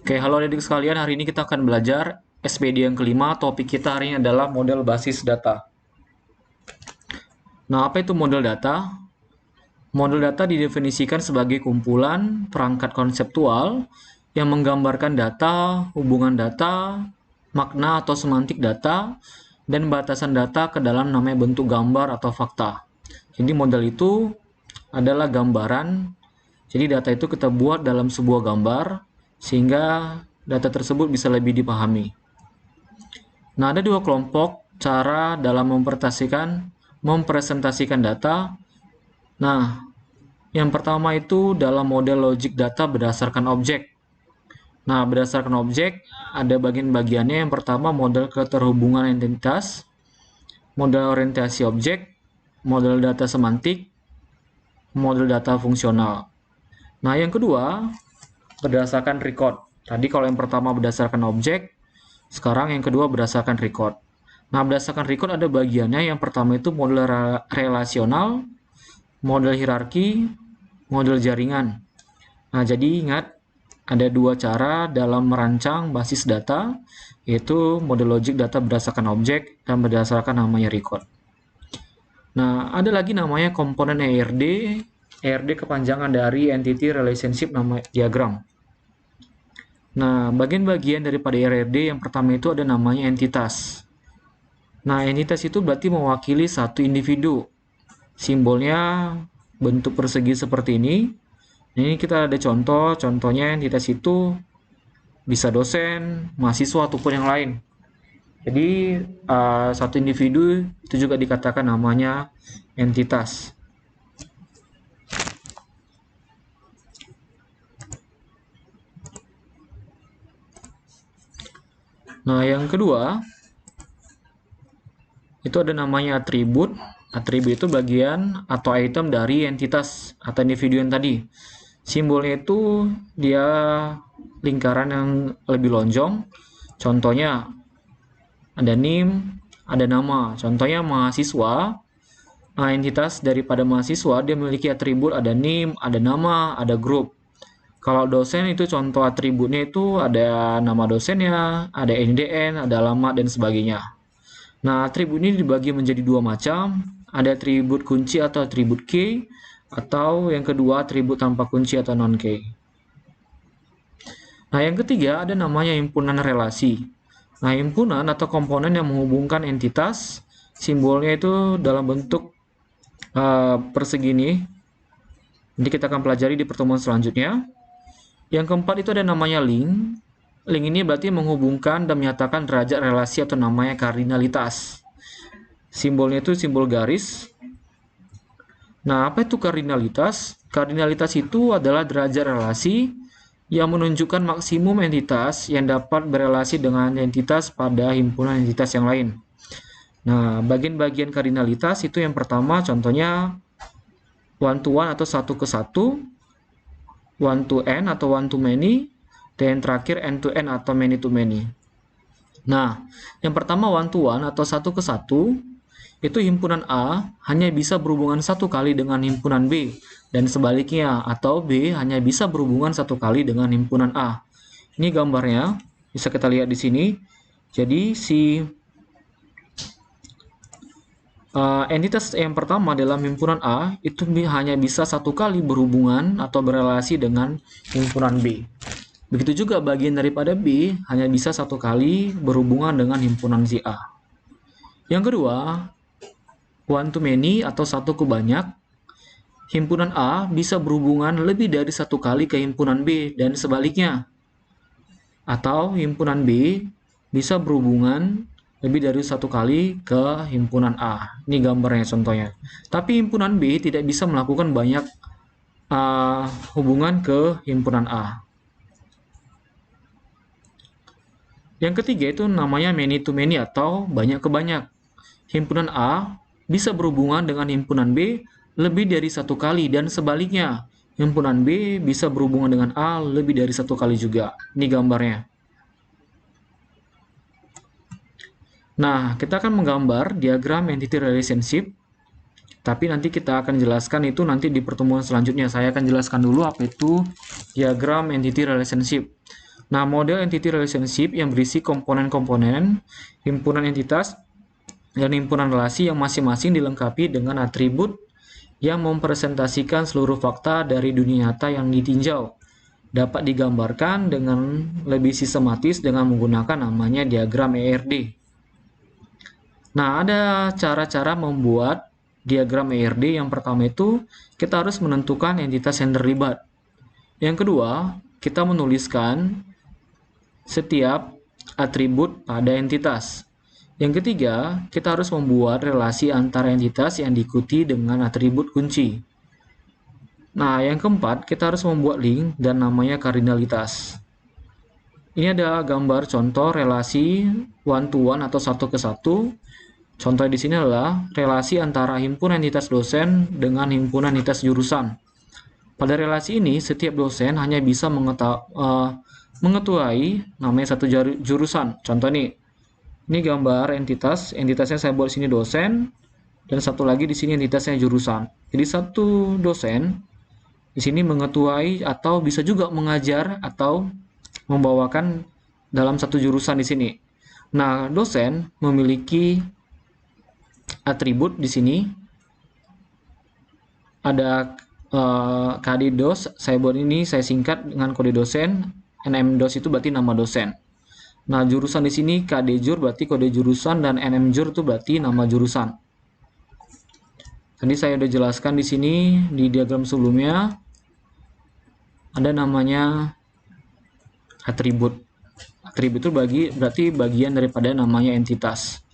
Oke, halo adik sekalian. Hari ini kita akan belajar SPD yang kelima. Topik kita hari ini adalah model basis data. Nah, apa itu model data? Model data didefinisikan sebagai kumpulan perangkat konseptual yang menggambarkan data, hubungan data, makna atau semantik data, dan batasan data ke dalam namanya bentuk gambar atau fakta. Jadi model itu adalah gambaran. Jadi data itu kita buat dalam sebuah gambar sehingga data tersebut bisa lebih dipahami. Nah, ada dua kelompok cara dalam mempresentasikan data. Nah, yang pertama itu dalam model logik data berdasarkan objek. Nah, berdasarkan objek ada bagian-bagiannya. Yang pertama model keterhubungan identitas, model orientasi objek, model data semantik, model data fungsional. Nah, yang kedua berdasarkan record. Tadi kalau yang pertama berdasarkan objek, sekarang yang kedua berdasarkan record. Nah, berdasarkan record ada bagiannya. Yang pertama itu model relasional, model hierarki, model jaringan. Nah, jadi ingat ada dua cara dalam merancang basis data, yaitu model logik data berdasarkan objek dan berdasarkan namanya record. Nah, ada lagi namanya komponen ERD. ERD kepanjangan dari Entity Relationship nama diagram. Nah, bagian-bagian daripada ERD yang pertama itu ada namanya entitas. Nah, entitas itu berarti mewakili satu individu. Simbolnya bentuk persegi seperti ini. Ini kita ada contoh, contohnya entitas itu bisa dosen, mahasiswa, ataupun yang lain. Jadi, satu individu itu juga dikatakan namanya entitas. Nah, yang kedua, itu ada namanya atribut. Atribut itu bagian atau item dari entitas atau individu yang tadi. Simbolnya itu dia lingkaran yang lebih lonjong. Contohnya ada NIM, ada nama. Contohnya mahasiswa. Nah, entitas daripada mahasiswa dia memiliki atribut ada NIM, ada nama, ada grup. Kalau dosen itu contoh atributnya itu ada nama dosennya, ada NIDN, ada alamat, dan sebagainya. Nah, atribut ini dibagi menjadi dua macam. Ada atribut kunci atau atribut key, atau yang kedua atribut tanpa kunci atau non-key. Nah, yang ketiga ada namanya himpunan relasi. Nah, himpunan atau komponen yang menghubungkan entitas, simbolnya itu dalam bentuk persegi ini. Nanti kita akan pelajari di pertemuan selanjutnya. Yang keempat itu ada namanya link. Link ini berarti menghubungkan dan menyatakan derajat relasi atau namanya kardinalitas. Simbolnya itu simbol garis. Nah, apa itu kardinalitas? Kardinalitas itu adalah derajat relasi yang menunjukkan maksimum entitas yang dapat berelasi dengan entitas pada himpunan entitas yang lain. Nah, bagian-bagian kardinalitas itu yang pertama contohnya one to one atau satu ke satu, one to n atau one to many, dan yang terakhir end to end atau many to many. Nah, yang pertama one to one atau satu ke satu, itu himpunan A hanya bisa berhubungan satu kali dengan himpunan B, dan sebaliknya, atau B hanya bisa berhubungan satu kali dengan himpunan A. Ini gambarnya, bisa kita lihat di sini. Jadi, entitas yang pertama dalam himpunan A itu hanya bisa satu kali berhubungan atau berelasi dengan himpunan B. Begitu juga bagian daripada B hanya bisa satu kali berhubungan dengan himpunan si A. Yang kedua, one to many atau satu ke banyak. Himpunan A bisa berhubungan lebih dari satu kali ke himpunan B dan sebaliknya. Atau himpunan B bisa berhubungan lebih dari satu kali ke himpunan A. Ini gambarnya contohnya. Tapi himpunan B tidak bisa melakukan banyak hubungan ke himpunan A. Yang ketiga itu namanya many to many atau banyak ke banyak. Himpunan A bisa berhubungan dengan himpunan B lebih dari satu kali dan sebaliknya. Himpunan B bisa berhubungan dengan A lebih dari satu kali juga. Ini gambarnya. Nah, kita akan menggambar diagram entity relationship, tapi nanti kita akan jelaskan itu nanti di pertemuan selanjutnya. Saya akan jelaskan dulu apa itu diagram entity relationship. Nah, model entity relationship yang berisi komponen-komponen, himpunan entitas, dan himpunan relasi yang masing-masing dilengkapi dengan atribut yang mempresentasikan seluruh fakta dari dunia nyata yang ditinjau. Dapat digambarkan dengan lebih sistematis dengan menggunakan namanya diagram ERD. Nah, ada cara-cara membuat diagram ERD. Yang pertama itu, kita harus menentukan entitas yang terlibat. Yang kedua, kita menuliskan setiap atribut pada entitas. Yang ketiga, kita harus membuat relasi antara entitas yang diikuti dengan atribut kunci. Nah, yang keempat, kita harus membuat link dan namanya kardinalitas. Ini ada gambar contoh relasi one-to-one atau satu ke satu. Contoh di sini adalah relasi antara himpunan entitas dosen dengan himpunan entitas jurusan. Pada relasi ini, setiap dosen hanya bisa mengetuai namanya satu jurusan. Contoh nih, ini gambar entitasnya saya buat di sini dosen, dan satu lagi di sini entitasnya jurusan. Jadi satu dosen di sini mengetuai atau bisa juga mengajar atau membawakan dalam satu jurusan di sini. Nah, dosen memiliki atribut di sini. Ada KD dos, saya buat ini saya singkat dengan kode dosen. NM dos itu berarti nama dosen. Nah, jurusan di sini KD jur berarti kode jurusan, dan NM jur itu berarti nama jurusan. Tadi saya sudah jelaskan di sini di diagram sebelumnya. Ada namanya atribut. Atribut itu berarti bagian daripada namanya entitas.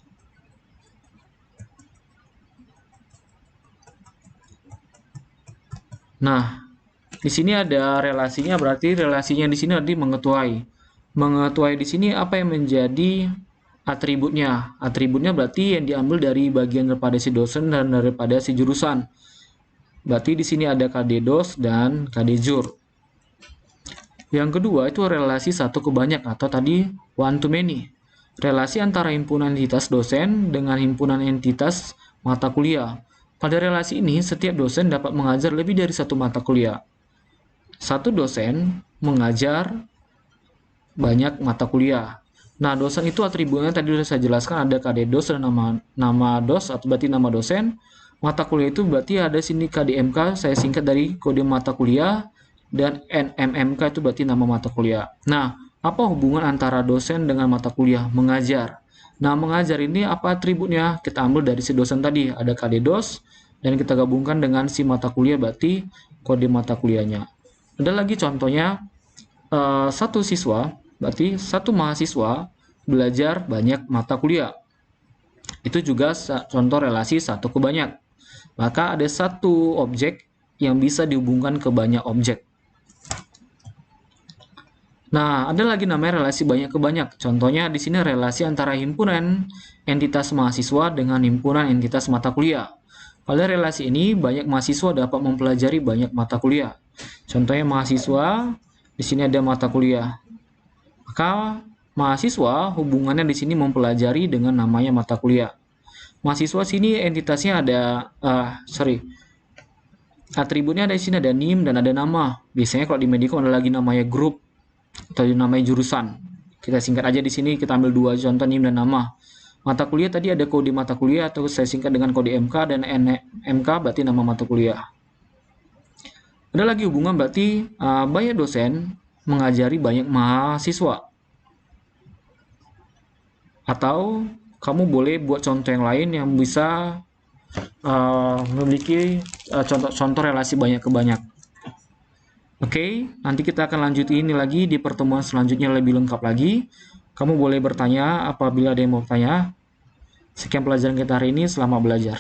Nah, di sini ada relasinya, berarti relasinya di sini nanti mengetuai. Mengetuai di sini apa yang menjadi atributnya? Atributnya berarti yang diambil dari bagian daripada si dosen dan daripada si jurusan. Berarti di sini ada KD dos dan KD jur. Yang kedua itu relasi satu ke banyak atau tadi one to many. Relasi antara himpunan entitas dosen dengan himpunan entitas mata kuliah. Pada relasi ini, setiap dosen dapat mengajar lebih dari satu mata kuliah. Satu dosen mengajar banyak mata kuliah. Nah, dosen itu atributnya tadi sudah saya jelaskan, ada KD dos dan nama dos atau berarti nama dosen. Mata kuliah itu berarti ada sini KDMK, saya singkat dari kode mata kuliah, dan NMMK itu berarti nama mata kuliah. Nah, apa hubungan antara dosen dengan mata kuliah? Mengajar. Nah, mengajar ini apa atributnya? Kita ambil dari si dosen tadi, ada KD dos, dan kita gabungkan dengan si mata kuliah, berarti kode mata kuliahnya. Ada lagi contohnya, satu siswa, berarti satu mahasiswa belajar banyak mata kuliah. Itu juga contoh relasi satu ke banyak. Maka ada satu objek yang bisa dihubungkan ke banyak objek. Nah, ada lagi namanya relasi banyak ke banyak. Contohnya di sini relasi antara himpunan entitas mahasiswa dengan himpunan entitas mata kuliah. Pada relasi ini, banyak mahasiswa dapat mempelajari banyak mata kuliah. Contohnya mahasiswa, di sini ada mata kuliah. Maka mahasiswa hubungannya di sini mempelajari dengan namanya mata kuliah. Mahasiswa sini entitasnya ada, atributnya ada di sini ada NIM dan ada nama. Biasanya kalau di Medicom ada lagi namanya grup atau namanya jurusan. Kita singkat aja di sini, kita ambil dua contoh NIM dan nama. Mata kuliah tadi ada kode mata kuliah atau saya singkat dengan kode MK, dan NMK berarti nama mata kuliah. Ada lagi hubungan berarti banyak dosen mengajari banyak mahasiswa. Atau kamu boleh buat contoh yang lain yang bisa memiliki contoh-contoh relasi banyak ke banyak. Oke, nanti kita akan lanjutin ini lagi di pertemuan selanjutnya lebih lengkap lagi. Kamu boleh bertanya apabila ada yang mau bertanya. Sekian pelajaran kita hari ini, selamat belajar.